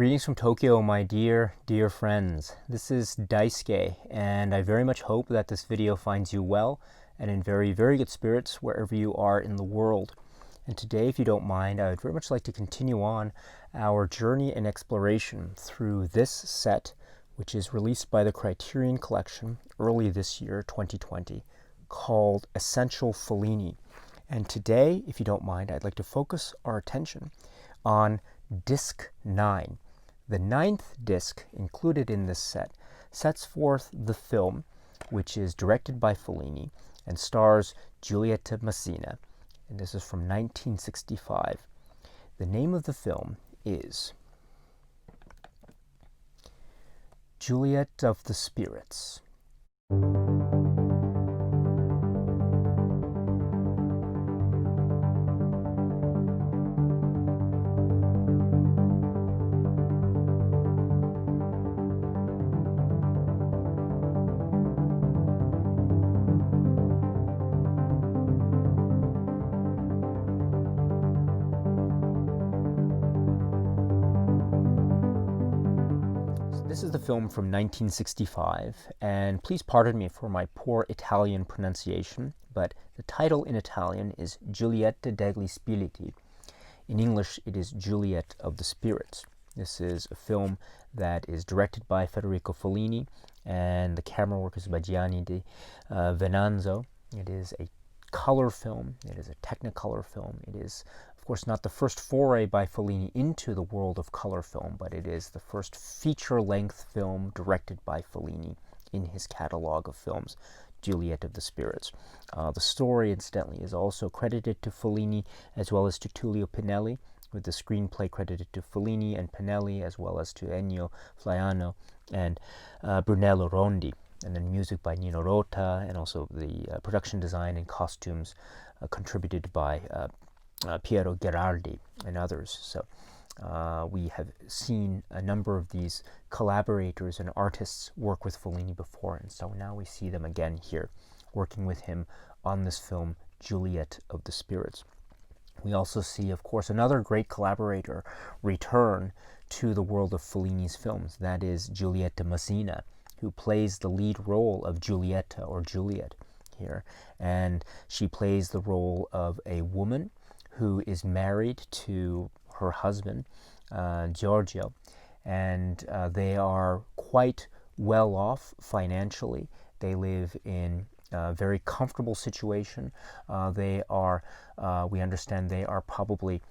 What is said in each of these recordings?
Greetings from Tokyo, my dear friends. This is Daisuke, and I very much hope that this video finds you well and in very good spirits wherever you are in the world. And today, if you don't mind, I would very much like to continue on our journey and exploration through this set, which is released by the Criterion collection early this year, 2020, called Essential Fellini. And today, if you don't mind, I'd like to focus our attention on Disc 9. The 9th disc included in this set sets forth the film, which is directed by Fellini and stars Giulietta Messina, and this is from 1965. The name of the film is Juliet of the Spirits. This is the film from 1965, and please pardon me for my poor Italian pronunciation, but the title in Italian is Juliet degli Spiriti. In English, it is Juliet of the Spirits. This is a film that is directed by Federico Fellini, and the camera work is by Gianni di Venanzo. It is a color film. It is a Technicolor film. It is, of course, not the first foray by Fellini into the world of color film, but it is the first feature-length film directed by Fellini in his catalog of films, Juliet of the Spirits. The story, incidentally, is also credited to Fellini as well as to Tullio Pinelli, with the screenplay credited to Fellini and Pinelli as well as to Ennio Flaiano and Brunello Rondi, and then music by Nino Rota, and also the production design and costumes contributed by Piero Gherardi and others. So we have seen a number of these collaborators and artists work with Fellini before, and so now we see them again here, working with him on this film, Juliet of the Spirits. We also see, of course, another great collaborator return to the world of Fellini's films. That is Giulietta Messina, who plays the lead role of Giulietta, or Juliet, here. And she plays the role of a woman who is married to her husband, Giorgio, and they are quite well off financially. They live in a very comfortable situation. They are, we understand they are probably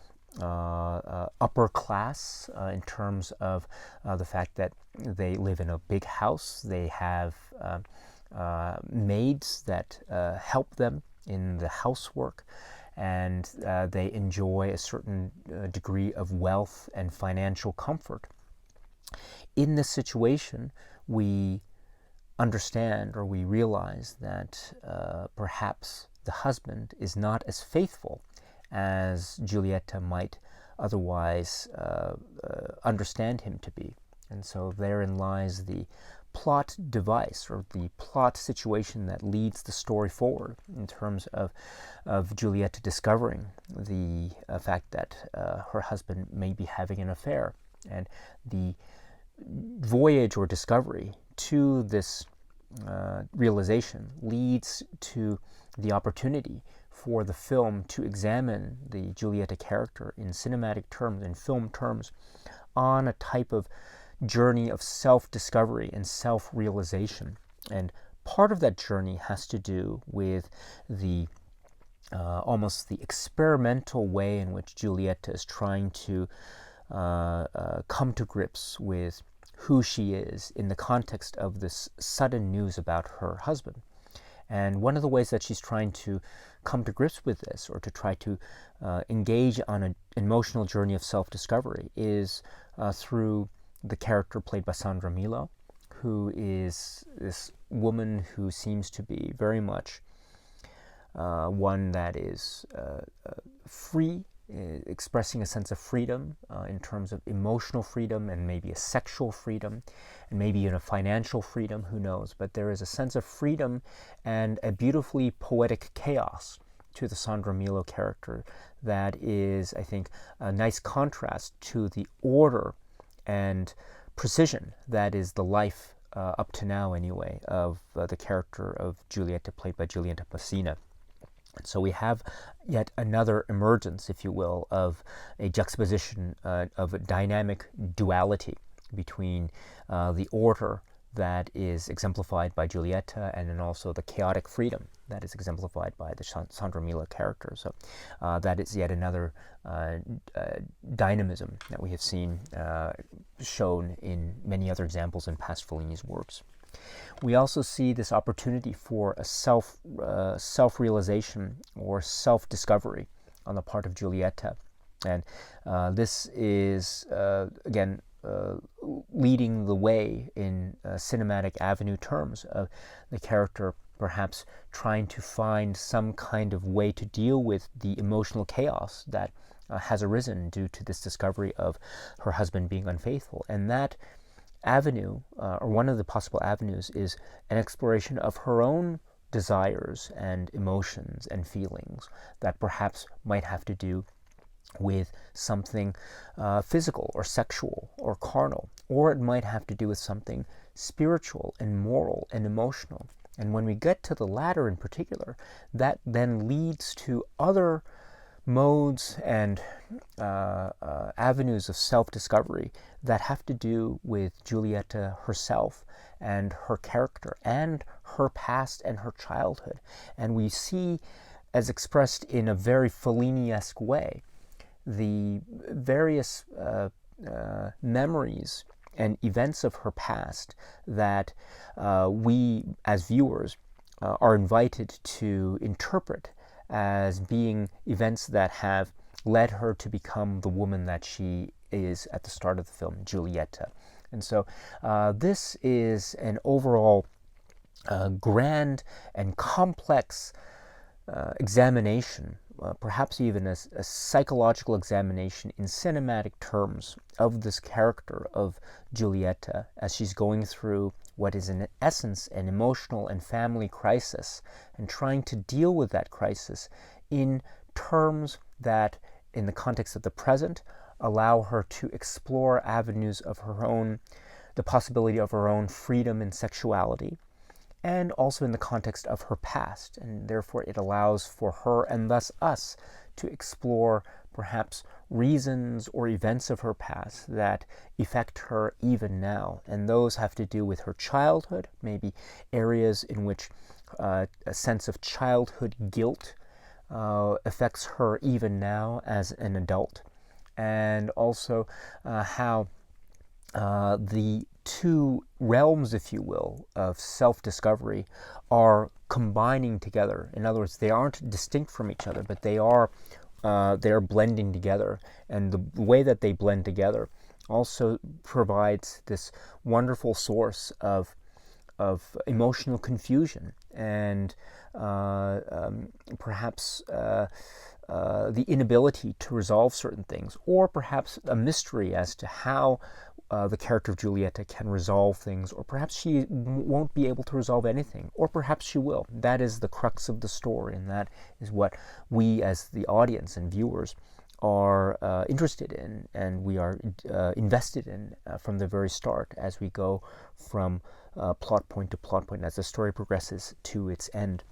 upper class in terms of the fact that they live in a big house. They have maids that help them in the housework, and they enjoy a certain degree of wealth and financial comfort. In this situation, we understand, or we realize, that perhaps the husband is not as faithful as Giulietta might otherwise understand him to be. And so therein lies the plot device, or the plot situation that leads the story forward in terms of Giulietta discovering the fact that her husband may be having an affair. And the voyage or discovery to this realization leads to the opportunity for the film to examine the Giulietta character in cinematic terms, in film terms, on a type of journey of self-discovery and self-realization. And part of that journey has to do with the almost the experimental way in which Giulietta is trying to come to grips with who she is in the context of this sudden news about her husband. And one of the ways that she's trying to come to grips with this, or to try to engage on an emotional journey of self-discovery, is through the character played by Sandra Milo, who is this woman who seems to be very much one that is free, expressing a sense of freedom in terms of emotional freedom, and maybe a sexual freedom, and maybe even a financial freedom, who knows. But there is a sense of freedom and a beautifully poetic chaos to the Sandra Milo character that is, I think, a nice contrast to the order and precision that is the life, up to now anyway, of the character of Giulietta, played by Giulietta Pacina. So we have yet another emergence, if you will, of a juxtaposition of a dynamic duality between the order that is exemplified by Giulietta, and then also the chaotic freedom that is exemplified by the Sandra Mila character. So that is yet another dynamism that we have seen shown in many other examples in past Fellini's works. We also see this opportunity for a self-realization or self-discovery on the part of Giulietta. And this is, again, leading the way in cinematic avenue terms of the character perhaps trying to find some kind of way to deal with the emotional chaos that has arisen due to this discovery of her husband being unfaithful. And that avenue, or one of the possible avenues, is an exploration of her own desires and emotions and feelings that perhaps might have to do with something physical or sexual or carnal, or it might have to do with something spiritual and moral and emotional. And when we get to the latter in particular, that then leads to other modes and avenues of self-discovery that have to do with Giulietta herself and her character and her past and her childhood. And we see, as expressed in a very Fellini-esque way, the various memories and events of her past that we as viewers are invited to interpret as being events that have led her to become the woman that she is at the start of the film, Giulietta. And so this is an overall grand and complex examination, perhaps even a psychological examination in cinematic terms of this character of Giulietta as she's going through what is in essence an emotional and family crisis, and trying to deal with that crisis in terms that, in the context of the present, allow her to explore avenues of her own, the possibility of her own freedom and sexuality, and also in the context of her past. And therefore it allows for her, and thus us, to explore perhaps reasons or events of her past that affect her even now. And those have to do with her childhood, maybe areas in which a sense of childhood guilt affects her even now as an adult, and also how the two realms, if you will, of self-discovery are combining together. In other words, they aren't distinct from each other, but they're blending together. And the way that they blend together also provides this wonderful source of emotional confusion and perhaps the inability to resolve certain things, or perhaps a mystery as to how the character of Giulietta can resolve things, or perhaps she won't be able to resolve anything, or perhaps she will. That is the crux of the story, and that is what we as the audience and viewers are interested in, and we are invested in from the very start as we go from plot point to plot point as the story progresses to its end.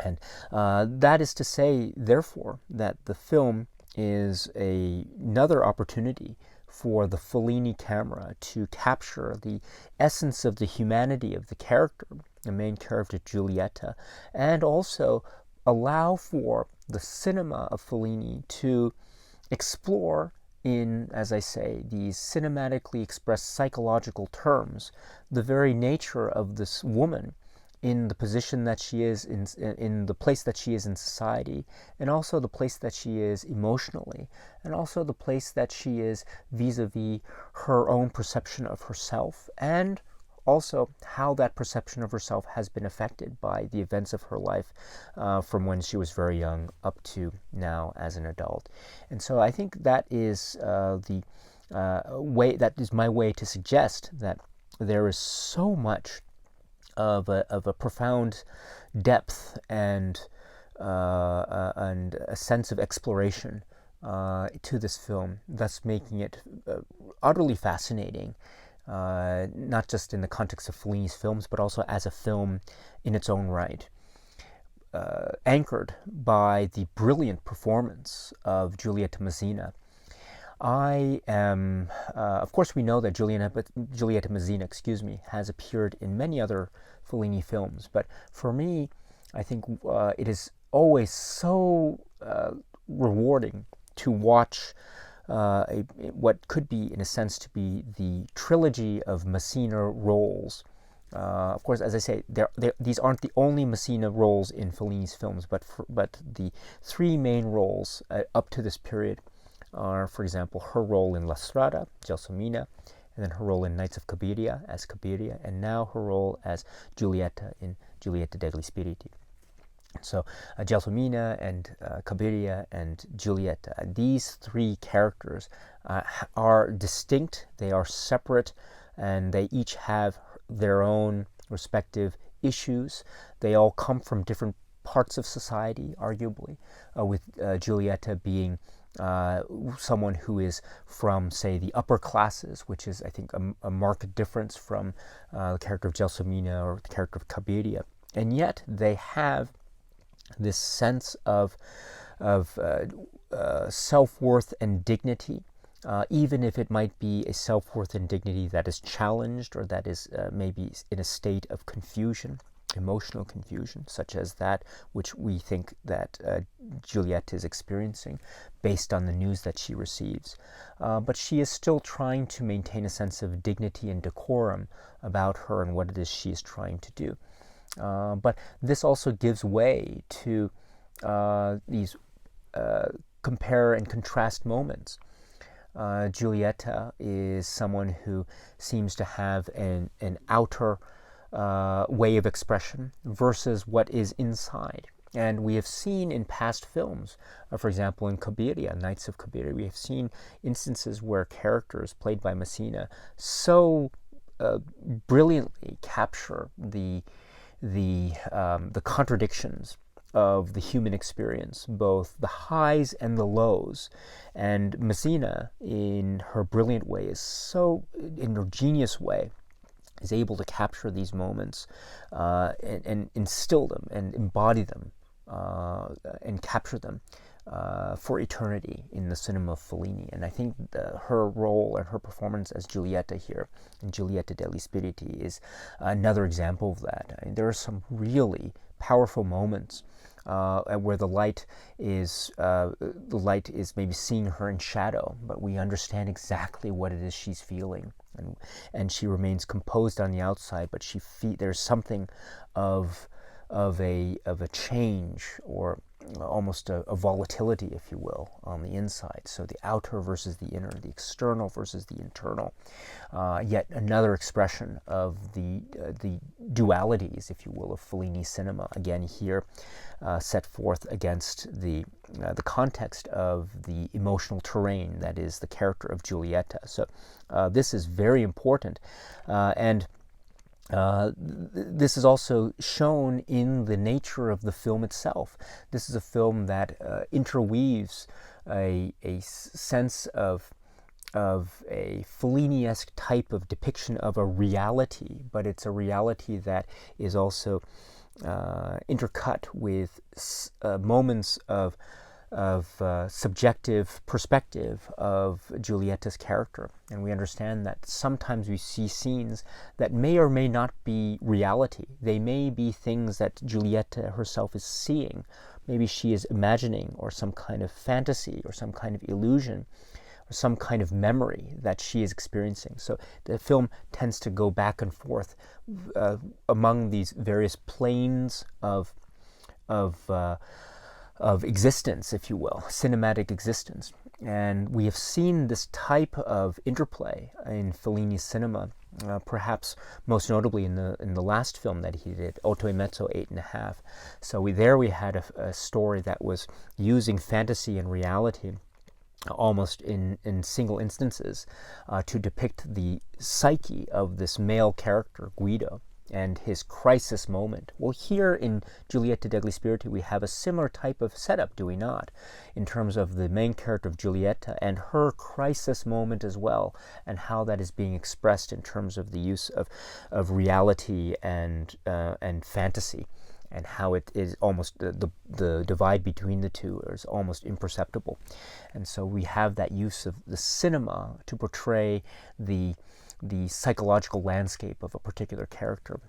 And that is to say, therefore, that the film is another opportunity for the Fellini camera to capture the essence of the humanity of the character, the main character Giulietta, and also allow for the cinema of Fellini to explore in, as I say, these cinematically expressed psychological terms, the very nature of this woman in the position that she is in the place that she is in society, and also the place that she is emotionally, and also the place that she is vis-a-vis her own perception of herself, and also how that perception of herself has been affected by the events of her life from when she was very young up to now as an adult. And so I think that is the way, that is my way to suggest that there is so much of a profound depth and a sense of exploration to this film, thus making it utterly fascinating, not just in the context of Fellini's films, but also as a film in its own right. Anchored by the brilliant performance of Giulietta Mazzina. Of course, we know that Giulietta Mazzina, has appeared in many other Fellini films, but for me, I think it is always so rewarding to watch what could be, in a sense, to be the trilogy of Mazzina roles. Of course, as I say, these aren't the only Mazzina roles in Fellini's films, but the three main roles up to this period are, for example, her role in La Strada, Gelsomina, and then her role in Knights of Cabiria as Cabiria, and now her role as Giulietta in Giulietta degli Spiriti. So Gelsomina and Cabiria and Giulietta, these three characters are distinct, they are separate, and they each have their own respective issues. They all come from different parts of society, arguably, with Giulietta being someone who is from, say, the upper classes, which is, I think, a marked difference from the character of Gelsomina or the character of Cabiria. And yet they have this sense of self-worth and dignity, even if it might be a self-worth and dignity that is challenged or that is maybe in a state of confusion, emotional confusion, such as that which we think that Giulietta is experiencing based on the news that she receives. But she is still trying to maintain a sense of dignity and decorum about her and what it is she is trying to do. But this also gives way to these compare and contrast moments. Giulietta is someone who seems to have an outer way of expression versus what is inside. And we have seen in past films, for example, in Cabiria, Knights of Cabiria, we have seen instances where characters played by Mazzina so brilliantly capture the contradictions of the human experience, both the highs and the lows. And Mazzina, in her brilliant way, in her genius way, is able to capture these moments and instill them and embody them and capture them for eternity in the cinema of Fellini. And I think her role and her performance as Giulietta here in Giulietta degli Spiriti is another example of that. I mean, there are some really powerful moments where the light is maybe seeing her in shadow, but we understand exactly what it is she's feeling, and she remains composed on the outside, but there's something of a change, or almost a volatility, if you will, on the inside. So the outer versus the inner, the external versus the internal. Yet another expression of the dualities, if you will, of Fellini's cinema. Again, here set forth against the context of the emotional terrain that is the character of Giulietta. So this is very important, and this is also shown in the nature of the film itself. This is a film that interweaves a sense of a Fellini-esque type of depiction of a reality, but it's a reality that is also intercut with moments of subjective perspective of Giulietta's character. And we understand that sometimes we see scenes that may or may not be reality. They may be things that Giulietta herself is seeing. Maybe she is imagining, or some kind of fantasy, or some kind of illusion, or some kind of memory that she is experiencing. So the film tends to go back and forth among these various planes of existence, if you will, cinematic existence. And we have seen this type of interplay in Fellini's cinema, perhaps most notably in the last film that he did, Otto e Mezzo, 8.5. So we had a story that was using fantasy and reality almost in single instances to depict the psyche of this male character, Guido. and his crisis moment. Well, here in Juliet degli Spiriti, we have a similar type of setup, do we not? In terms of the main character of Giulietta and her crisis moment as well, and how that is being expressed in terms of the use of reality and fantasy, and how it is almost the divide between the two is almost imperceptible. And so we have that use of the cinema to portray the psychological landscape of a particular character,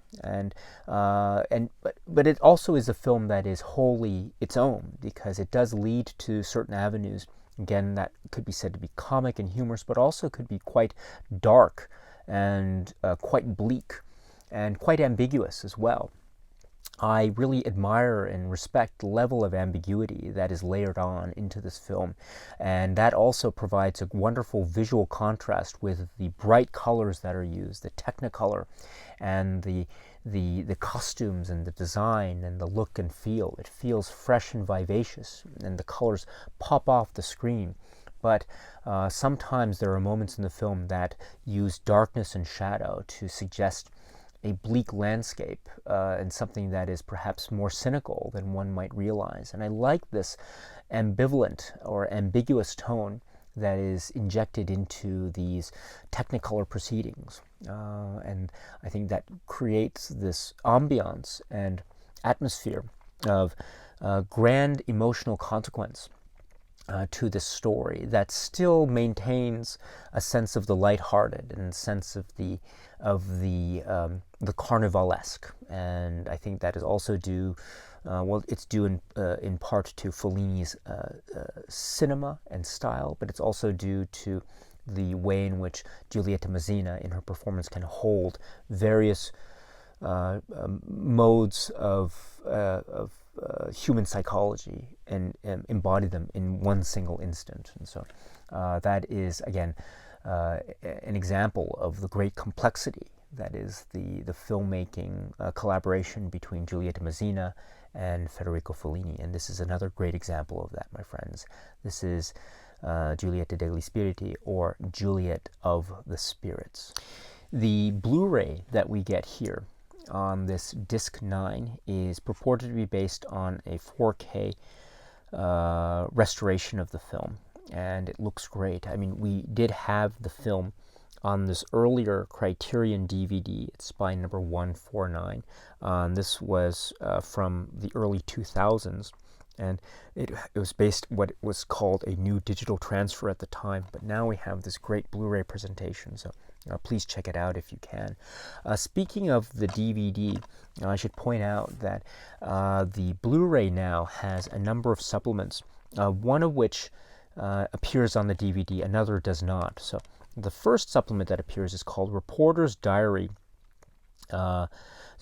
but it also is a film that is wholly its own, because it does lead to certain avenues, again, that could be said to be comic and humorous, but also could be quite dark and quite bleak and quite ambiguous as well. I really admire and respect the level of ambiguity that is layered on into this film, and that also provides a wonderful visual contrast with the bright colors that are used, the technicolor, and the costumes and the design and the look and feel. It feels fresh and vivacious, and the colors pop off the screen. But sometimes there are moments in the film that use darkness and shadow to suggest a bleak landscape and something that is perhaps more cynical than one might realize. And I like this ambivalent or ambiguous tone that is injected into these Technicolor proceedings. And I think that creates this ambiance and atmosphere of grand emotional consequence to this story that still maintains a sense of the lighthearted and a sense of the carnivalesque. And I think that is also due, it's due in part to Fellini's cinema and style, but it's also due to the way in which Giulietta Mazzina in her performance can hold various modes of human psychology and embody them in one single instant. And so that is, again, an example of the great complexity that is the filmmaking collaboration between Giulietta Mazzina and Federico Fellini. And this is another great example of that, my friends. This is Juliet degli Spiriti, or Juliet of the Spirits. The Blu-ray that we get here on this disc 9 is purported to be based on a 4K restoration of the film, and it looks great. I mean, we did have the film on this earlier Criterion DVD. It's by number 149. This was from the early 2000s, and it was based what was called a new digital transfer at the time, but now we have this great Blu-ray presentation, so please check it out if you can. Speaking of the DVD, I should point out that the Blu-ray now has a number of supplements, one of which appears on the DVD, another does not. So the first supplement that appears is called Reporter's Diary,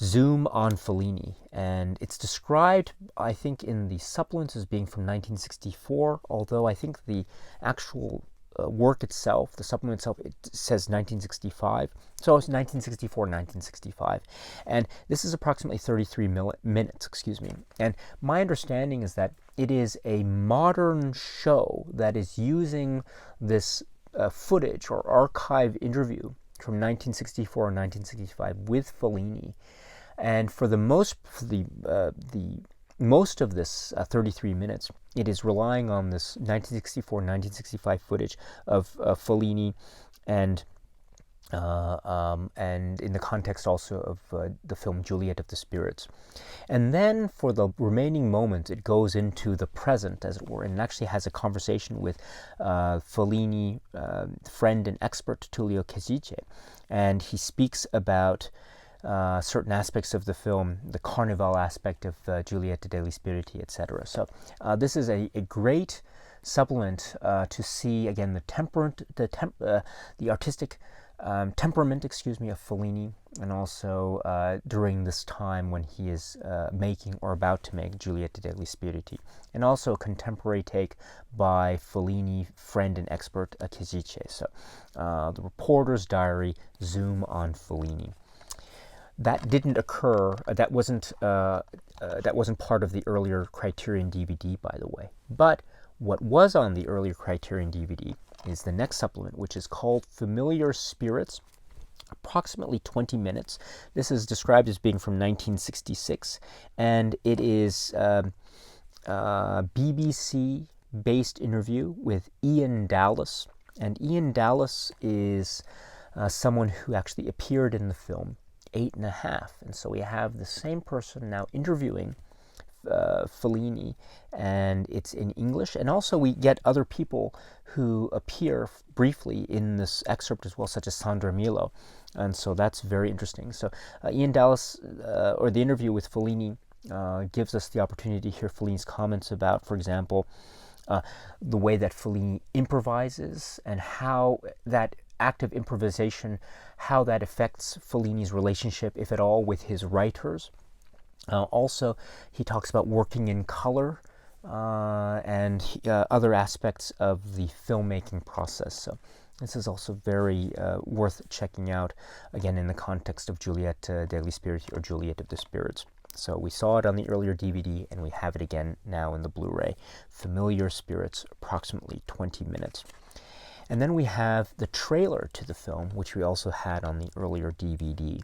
Zoom on Fellini, and it's described, I think, in the supplements as being from 1964, although I think the actual work itself, the supplement itself, it says 1965. So it's 1964, 1965. And this is approximately 33 minutes, excuse me. And my understanding is that it is a modern show that is using this footage or archive interview from 1964 and 1965 with Fellini. And for the most of this 33 minutes, it is relying on this 1964-1965 footage of Fellini, and in the context also of the film Juliet of the Spirits. And then for the remaining moments, it goes into the present, as it were, and actually has a conversation with Fellini, friend and expert Tullio Casice, and he speaks about certain aspects of the film, the carnival aspect of Juliet degli Spiriti, etc. So this is a great supplement to see, again, the artistic temperament, of Fellini, and also during this time when he is making or about to make Juliet degli Spiriti, and also a contemporary take by Fellini friend and expert Casice. So the Reporter's Diary, Zoom on Fellini. That didn't occur. That wasn't part of the earlier Criterion DVD, by the way. But what was on the earlier Criterion DVD is the next supplement, which is called Familiar Spirits, approximately 20 minutes. This is described as being from 1966, and it is a BBC-based interview with Ian Dallas. And Ian Dallas is someone who actually appeared in the film 8½. And so we have the same person now interviewing Fellini, and it's in English. And also we get other people who appear briefly in this excerpt as well, such as Sandra Milo. And so that's very interesting. So Ian Dallas, or the interview with Fellini, gives us the opportunity to hear Fellini's comments about, for example, the way that Fellini improvises and how that act of improvisation, how that affects Fellini's relationship, if at all, with his writers. Also, he talks about working in color and other aspects of the filmmaking process. So this is also very worth checking out, again, in the context of Juliet degli Spiriti, or Juliet of the Spirits. So we saw it on the earlier DVD, and we have it again now in the Blu-ray. Familiar Spirits, approximately 20 minutes. And then we have the trailer to the film, which we also had on the earlier DVD.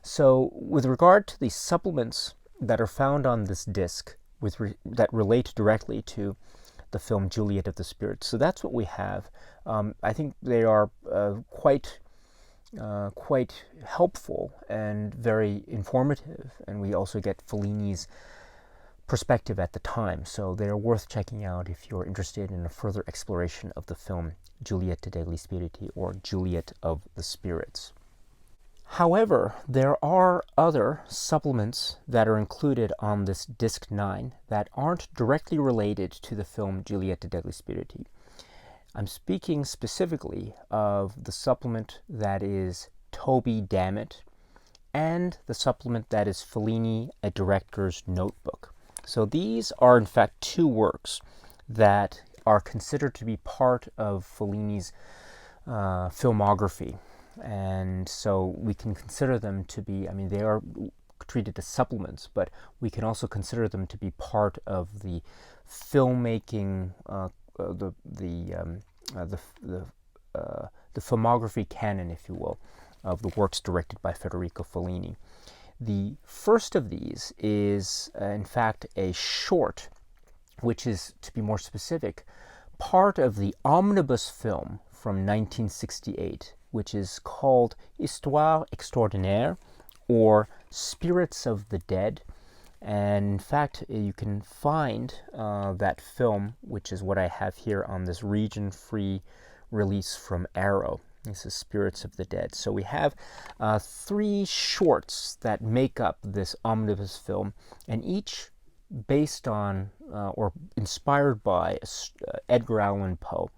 So with regard to the supplements that are found on this disc that relate directly to the film Juliet of the Spirits, so that's what we have. I think they are quite helpful and very informative, and we also get Fellini's perspective at the time, so they are worth checking out if you're interested in a further exploration of the film Juliet degli Spiriti, or Juliet of the Spirits. However, there are other supplements that are included on this Disc 9 that aren't directly related to the film Juliet degli Spiriti. I'm speaking specifically of the supplement that is Toby Dammit, and the supplement that is Fellini, A Director's Notebook. So these are in fact two works that are considered to be part of Fellini's filmography. And so we can consider them to be, I mean, they are treated as supplements, but we can also consider them to be part of the filmmaking, the filmography canon, if you will, of the works directed by Federico Fellini. The first of these is, in fact, a short, which is, to be more specific, part of the omnibus film from 1968, which is called Histoire Extraordinaire, or Spirits of the Dead. And in fact, you can find that film, which is what I have here on this region-free release from Arrow. This is Spirits of the Dead. So we have 3 shorts that make up this omnibus film, and each based on or inspired by Edgar Allan Poe.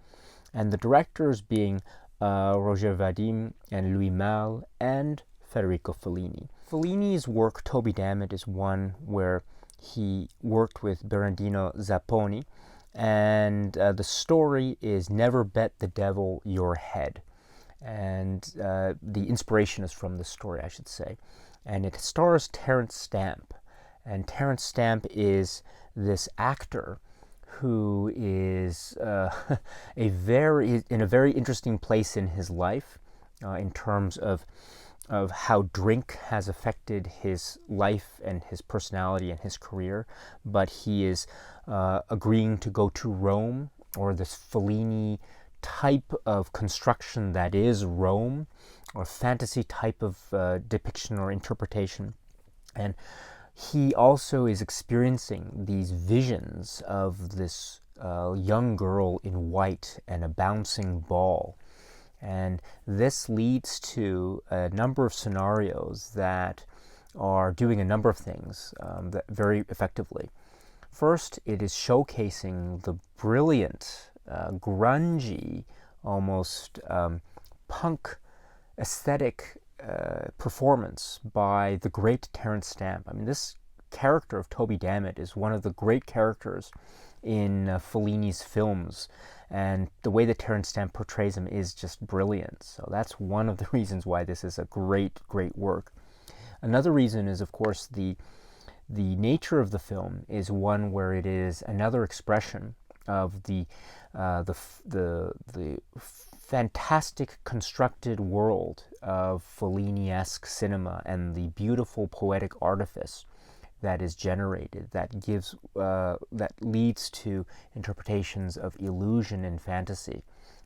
And the directors being Roger Vadim and Louis Malle and Federico Fellini. Fellini's work, Toby Dammit, is one where he worked with Berardino Zapponi, and the story is Never Bet the Devil Your Head. And the inspiration is from the story, I should say. And it stars Terence Stamp. And Terence Stamp is this actor who is in a very interesting place in his life in terms of how drink has affected his life and his personality and his career. But he is agreeing to go to Rome, or this Fellini type of construction that is Rome, or fantasy type of depiction or interpretation. And he also is experiencing these visions of this young girl in white and a bouncing ball. And this leads to a number of scenarios that are doing a number of things that very effectively. First, it is showcasing the brilliant, grungy, almost punk aesthetic performance by the great Terence Stamp. I mean, this character of Toby Dammit is one of the great characters in Fellini's films, and the way that Terence Stamp portrays him is just brilliant. So that's one of the reasons why this is a great work. Another reason is, of course, the nature of the film is one where it is another expression of the fantastic constructed world of Fellini-esque cinema and the beautiful poetic artifice that is generated, that gives that leads to interpretations of illusion and fantasy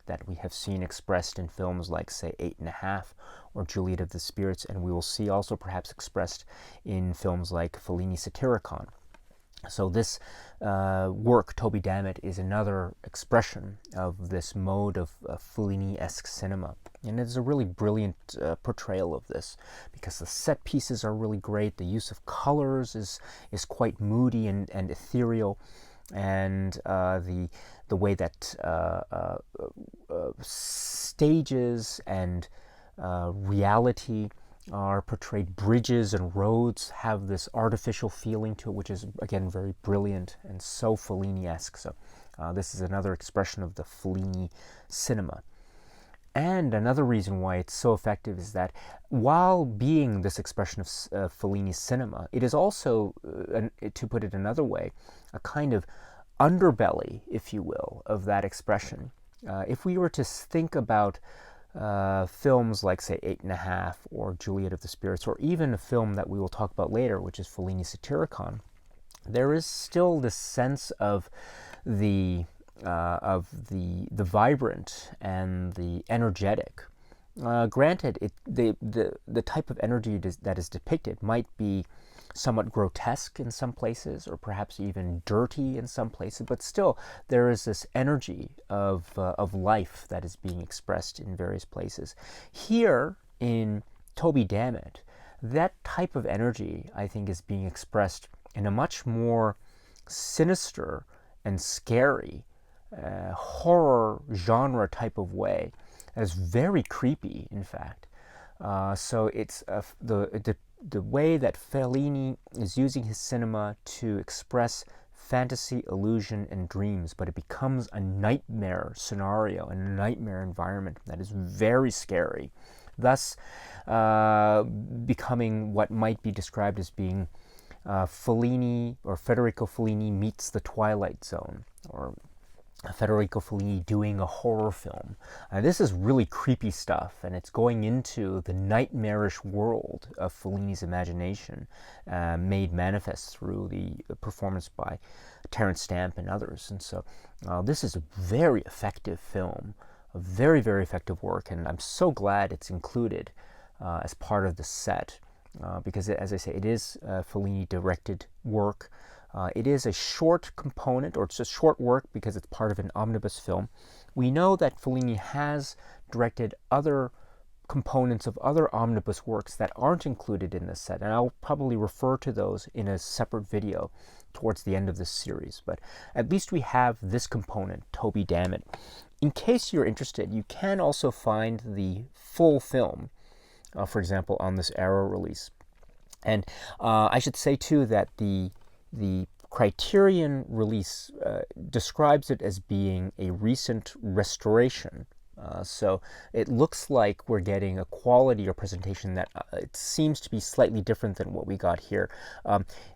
that we have seen expressed in films like, say, 8½, or Juliet of the Spirits, and we will see also perhaps expressed in films like Fellini's Satyricon. So this work, Toby Dammit, is another expression of this mode of Fellini-esque cinema. And it's a really brilliant portrayal of this, because the set pieces are really great, the use of colors is quite moody and ethereal, and the way that stages and reality are portrayed, bridges and roads have this artificial feeling to it, which is, again, very brilliant and so Fellini-esque. So this is another expression of the Fellini cinema. And another reason why it's so effective is that while being this expression of Fellini cinema, it is also, to put it another way, a kind of underbelly, if you will, of that expression. If we were to think about films like, say, 8½, or Juliet of the Spirits, or even a film that we will talk about later, which is Fellini's Satyricon, there is still this sense of the vibrant and the energetic. Granted, the type of energy that is depicted might be somewhat grotesque in some places, or perhaps even dirty in some places, but still there is this energy of life that is being expressed in various places. Here in Toby Dammit, that type of energy, I think, is being expressed in a much more sinister and scary horror genre type of way. That is very creepy, in fact. So it's the way that Fellini is using his cinema to express fantasy, illusion, and dreams, but it becomes a nightmare scenario and a nightmare environment that is very scary, thus becoming what might be described as being Fellini, or Federico Fellini meets the Twilight Zone, or Federico Fellini doing a horror film. This is really creepy stuff, and it's going into the nightmarish world of Fellini's imagination, made manifest through the performance by Terence Stamp and others. And so this is a very effective film, a very, very effective work, and I'm so glad it's included as part of the set, because, as I say, it is a Fellini-directed work. It is a short component, or it's a short work because it's part of an omnibus film. We know that Fellini has directed other components of other omnibus works that aren't included in this set, and I'll probably refer to those in a separate video towards the end of this series. But at least we have this component, Toby Dammit. In case you're interested, you can also find the full film, for example, on this Arrow release. And I should say, too, that the Criterion release describes it as being a recent restoration. So it looks like we're getting a quality or presentation that it seems to be slightly different than what we got here.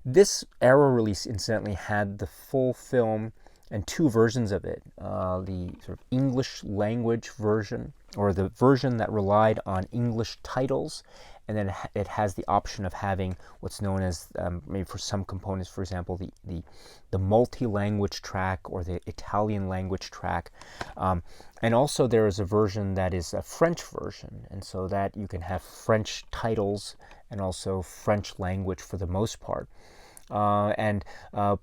This Arrow release, incidentally, had the full film and two versions of it. The sort of English language version, or the version that relied on English titles, and then it has the option of having what's known as, maybe for some components, for example, the multi-language track or the Italian language track. And also there is a version that is a French version, and so that you can have French titles and also French language for the most part. And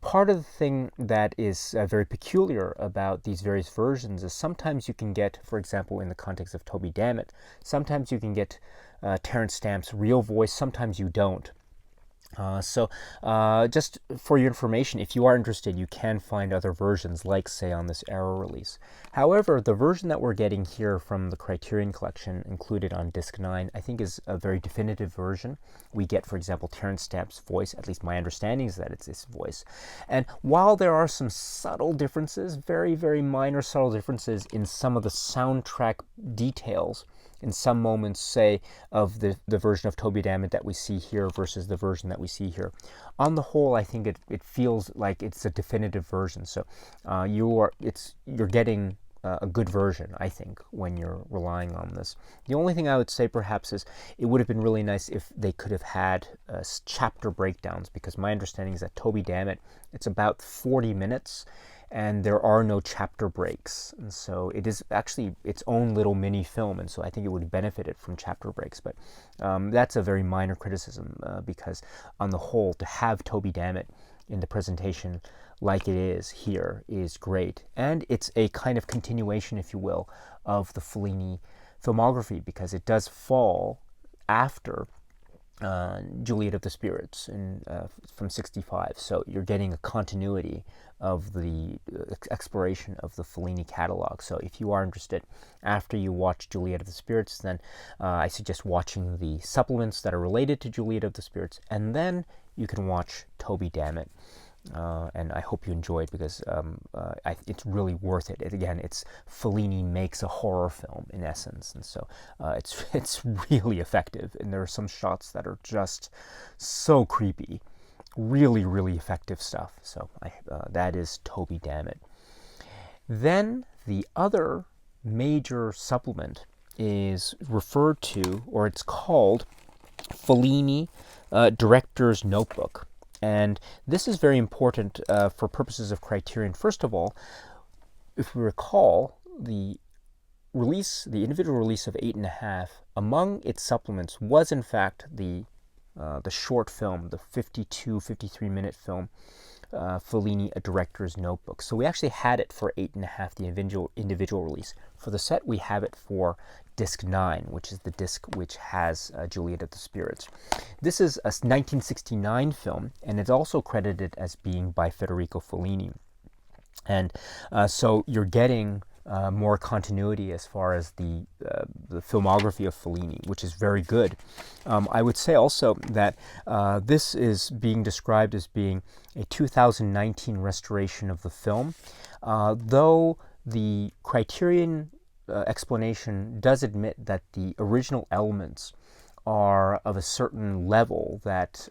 part of the thing that is very peculiar about these various versions is sometimes you can get, for example, in the context of Toby Dammit, sometimes you can get Terence Stamp's real voice, sometimes you don't. So just for your information, if you are interested, you can find other versions, like, say, on this Arrow release. However, the version that we're getting here from the Criterion Collection, included on Disc 9, I think is a very definitive version. We get, for example, Terence Stamp's voice, at least my understanding is that it's his voice. And while there are some subtle differences, very, very minor subtle differences in some of the soundtrack details, in some moments, say, of the version of Toby Dammit that we see here versus the version that we see here. On the whole, I think it feels like it's a definitive version. So you're getting a good version, I think, when you're relying on this. The only thing I would say perhaps is it would have been really nice if they could have had chapter breakdowns, because my understanding is that Toby Dammit, it's about 40 minutes and there are no chapter breaks, and so it is actually its own little mini film, and so I think it would have benefited from chapter breaks. But that's a very minor criticism, because on the whole, to have Toby Dammit in the presentation like it is here is great. And it's a kind of continuation, if you will, of the Fellini filmography, because it does fall after Juliet of the Spirits from '65. So you're getting a continuity of the exploration of the Fellini catalog. So if you are interested, after you watch Juliet of the Spirits, then I suggest watching the supplements that are related to Juliet of the Spirits, and then you can watch Toby Dammit. And I hope you enjoy it, because it's really worth it. Again, it's Fellini makes a horror film in essence, and so it's really effective. And there are some shots that are just so creepy, really, really effective stuff. So that is Toby Dammit. Then the other major supplement is referred to, or it's called, Fellini Director's Notebook. And this is very important for purposes of Criterion. First of all, if we recall, the individual release of 8.5, among its supplements was in fact the short film, the 53 minute film, Fellini, A Director's Notebook. So we actually had it for 8.5, the individual release. For the set, we have it for disc 9, which is the disc which has Juliet of the Spirits. This is a 1969 film, and it's also credited as being by Federico Fellini. And so you're getting more continuity as far as the filmography of Fellini, which is very good. I would say also that this is being described as being a 2019 restoration of the film, though the Criterion explanation does admit that the original elements are of a certain level that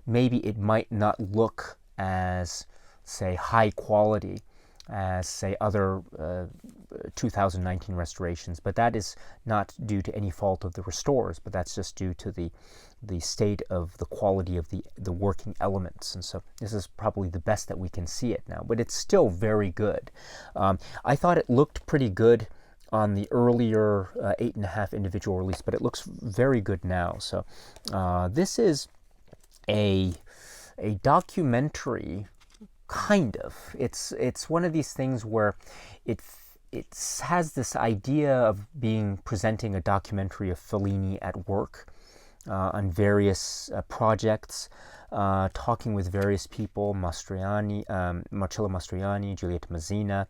maybe it might not look as, say, high quality as, say, other 2019 restorations, but that is not due to any fault of the restorers, but that's just due to the state of the quality of the working elements. And so this is probably the best that we can see it now, but it's still very good. I thought it looked pretty good on the earlier 8.5 individual release, but it looks very good now. So this is a documentary, kind of. It's one of these things where it has this idea of presenting a documentary of Fellini at work on various projects, talking with various people, Marcello Mastroianni, Giulietta Mazzina,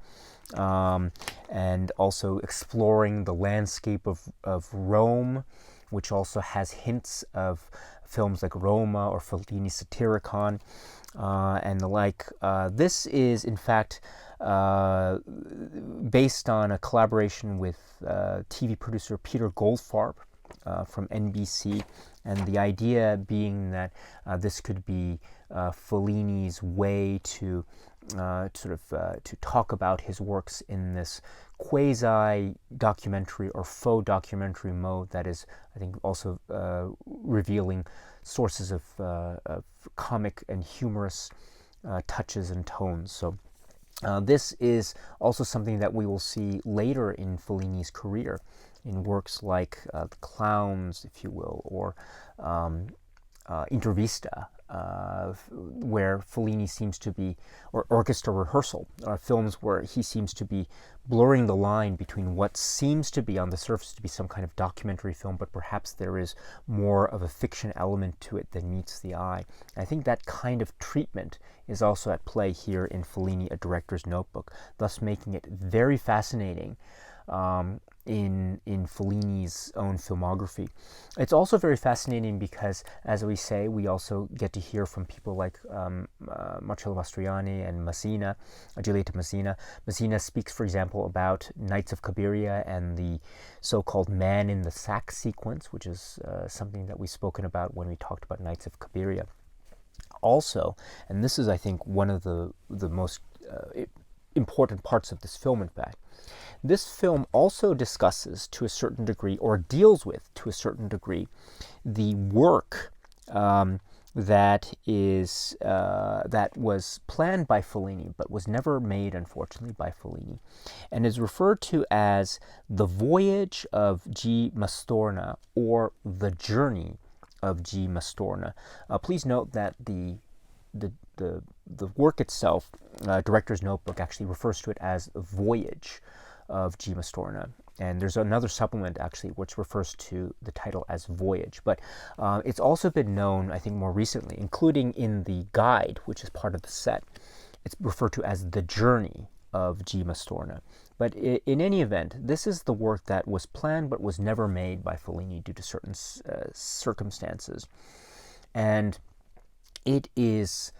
and also exploring the landscape of Rome, which also has hints of films like Roma or Fellini's Satyricon and the like. This is, in fact, based on a collaboration with TV producer Peter Goldfarb from NBC, and the idea being that this could be Fellini's way to to talk about his works in this quasi-documentary or faux documentary mode that is, I think, also revealing sources of comic and humorous touches and tones. So this is also something that we will see later in Fellini's career, in works like The Clowns, if you will, or Intervista, where Fellini seems to be, or Orchestra Rehearsal, are films where he seems to be blurring the line between what seems to be on the surface to be some kind of documentary film, but perhaps there is more of a fiction element to it than meets the eye. I think that kind of treatment is also at play here in Fellini, A Director's Notebook, thus making it very fascinating in Fellini's own filmography. It's also very fascinating because, as we say, we also get to hear from people like Marcello Mastroianni and Messina, Giulietta Messina. Messina speaks, for example, about Knights of Cabiria and the so-called man in the sack sequence, which is something that we've spoken about when we talked about Knights of Cabiria. Also, and this is, I think, one of the most important parts of this film, in fact, this film also discusses to a certain degree, or deals with to a certain degree, the work that was planned by Fellini but was never made, unfortunately, by Fellini, and is referred to as the Voyage of G. Mastorna, or the Journey of G. Mastorna. Please note that the work itself, Director's Notebook, actually refers to it as Voyage of G. Mastorna. And there's another supplement, actually, which refers to the title as Voyage. But it's also been known, I think, more recently, including in the guide, which is part of the set, it's referred to as The Journey of G. Mastorna. But in any event, this is the work that was planned but was never made by Fellini due to certain circumstances. And it is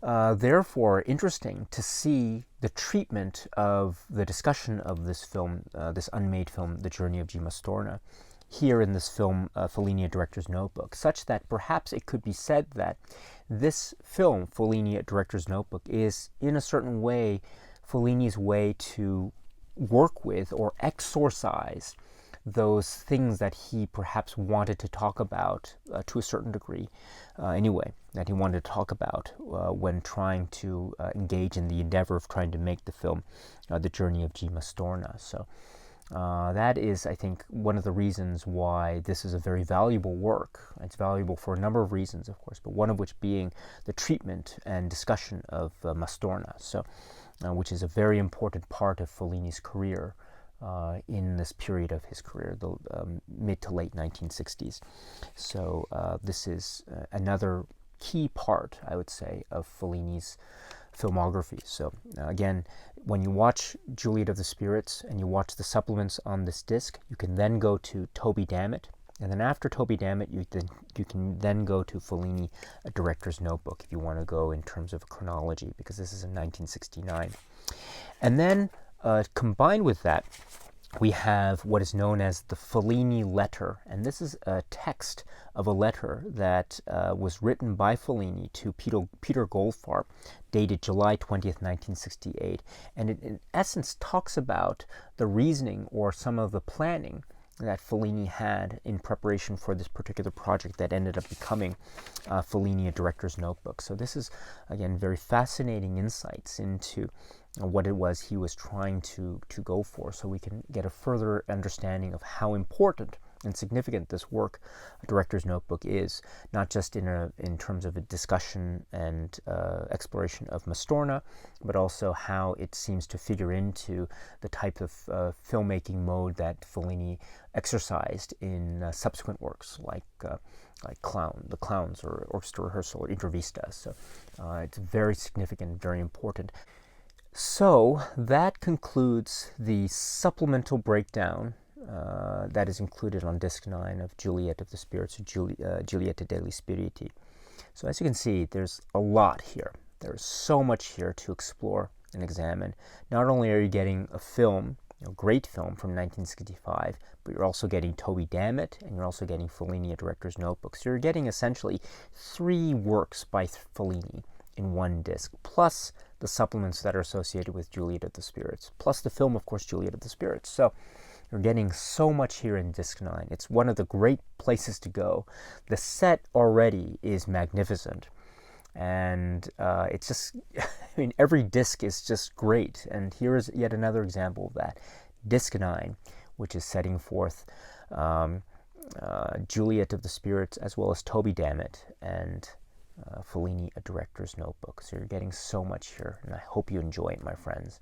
therefore interesting to see the treatment of the discussion of this film, this unmade film, The Journey of G. Mastorna, here in this film, Fellini, A Director's Notebook, such that perhaps it could be said that this film, Fellini, A Director's Notebook, is in a certain way Fellini's way to work with or exorcise those things that he perhaps wanted to talk about to a certain degree, anyway, that he wanted to talk about when trying to engage in the endeavor of trying to make the film The Journey of G. Mastorna. So that is, I think, one of the reasons why this is a very valuable work. It's valuable for a number of reasons, of course, but one of which being the treatment and discussion of Mastorna, so which is a very important part of Fellini's career. In this period of his career, the mid to late 1960s. So this is another key part, I would say, of Fellini's filmography. So again, when you watch Juliet of the Spirits and you watch the supplements on this disc, you can then go to Toby Dammit, and then after Toby Dammit, you can then go to Fellini, A Director's Notebook, if you want to go in terms of chronology, because this is in 1969. And then combined with that, we have what is known as the Fellini letter, and this is a text of a letter that was written by Fellini to Peter Goldfarb, dated July 20th, 1968, and it in essence talks about the reasoning or some of the planning that Fellini had in preparation for this particular project that ended up becoming Fellini, A Director's Notebook. So this is, again, very fascinating insights into what it was he was trying to go for, so we can get a further understanding of how important and significant this work, A Director's Notebook, is, not just in terms of a discussion and exploration of Mastorna, but also how it seems to figure into the type of filmmaking mode that Fellini exercised in subsequent works like The Clowns, or Orchestra Rehearsal, or Intervista. So it's very significant, very important. So that concludes the supplemental breakdown that is included on Disc 9 of Juliet of the Spirits, or Giulietta degli Spiriti. So as you can see, there's a lot here. There's so much here to explore and examine. Not only are you getting a film, a great film from 1965, but you're also getting Toby Dammit, and you're also getting Fellini, A Director's Notebook. So you're getting essentially 3 works by Fellini in one disc, plus the supplements that are associated with Juliet of the Spirits, plus the film, of course, Juliet of the Spirits. So you're getting so much here in Disc 9. It's one of the great places to go. The set already is magnificent, and it's just, I mean, every disc is just great. And here is yet another example of that. Disc 9, which is setting forth Juliet of the Spirits, as well as Toby Dammit and Fellini, A Director's Notebook. So you're getting so much here, and I hope you enjoy it, my friends.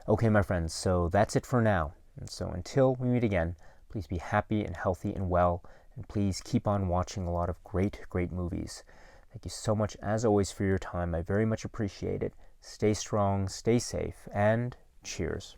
Okay, my friends, so that's it for now. And so until we meet again, please be happy and healthy and well, and please keep on watching a lot of great, great movies. Thank you so much, as always, for your time. I very much appreciate it. Stay strong, stay safe, and cheers.